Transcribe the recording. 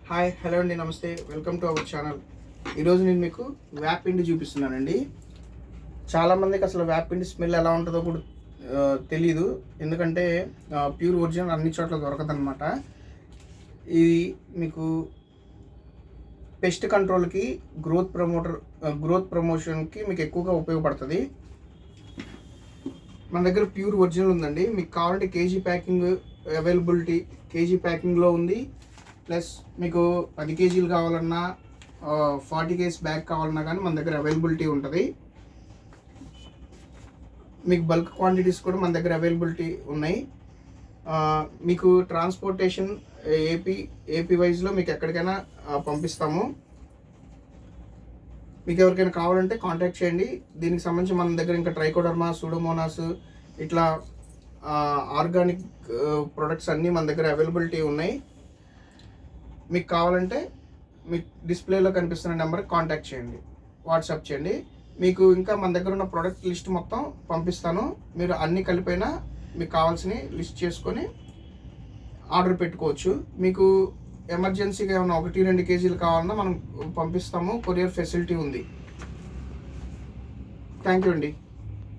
Hi hello అండి, నమస్తే, welcome to our channel. ఈరోజు నేను మీకు వేపిండి చూపిస్తున్నానండి. చాలామందికి అసలు వేపిండి స్మెల్ ఎలా ఉంటుందో కూడా తెలీదు. ఎందుకంటే ప్యూర్ ఒరిజినల్ అన్ని చోట్ల దొరకదనమాట. ఇది మీకు పెస్ట్ కంట్రోల్కి, గ్రోత్ ప్రమోషన్కి మీకు ఎక్కువగా ఉపయోగపడుతుంది. మన దగ్గర ప్యూర్ ఒరిజినల్ ఉందండి. మీకు కావాలంటే కేజీ ప్యాకింగ్ అవైలబిలిటీ కేజీ ప్యాకింగ్లో ఉంది. ప్లస్ మీకు 10 కేజీలు కావాలన్నా 40 కేజీ బ్యాగ్ కావాలన్నా కానీ మన దగ్గర అవైలబిలిటీ ఉంటుంది. మీకు బల్క్ క్వాంటిటీస్ కూడా మన దగ్గర అవైలబిలిటీ ఉన్నాయి. మీకు ట్రాన్స్పోర్టేషన్ ఏపీ వైజ్లో మీకు ఎక్కడికైనా పంపిస్తాము. మీకు ఎవరికైనా కావాలంటే కాంటాక్ట్ చేయండి. దీనికి సంబంధించి మన దగ్గర ఇంకా ట్రైకోడర్మా, సూడోమోనాస్ ఇట్లా ఆర్గానిక్ ప్రొడక్ట్స్ అన్నీ మన దగ్గర అవైలబిలిటీ ఉన్నాయి. మీకు కావాలంటే మీకు డిస్ప్లేలో కనిపిస్తున్న నెంబర్కి కాంటాక్ట్ చేయండి, వాట్సాప్ చేయండి. మీకు ఇంకా మన దగ్గర ఉన్న ప్రోడక్ట్ లిస్ట్ మొత్తం పంపిస్తాను. మీరు అన్నీ కలిపైనా మీకు కావాల్సినవి లిస్ట్ చేసుకొని ఆర్డర్ పెట్టుకోవచ్చు. మీకు ఎమర్జెన్సీగా ఏమైనా 1-2 కేజీలు కావాలన్నా మనం పంపిస్తాము. కొరియర్ ఫెసిలిటీ ఉంది. థ్యాంక్ యూ అండి.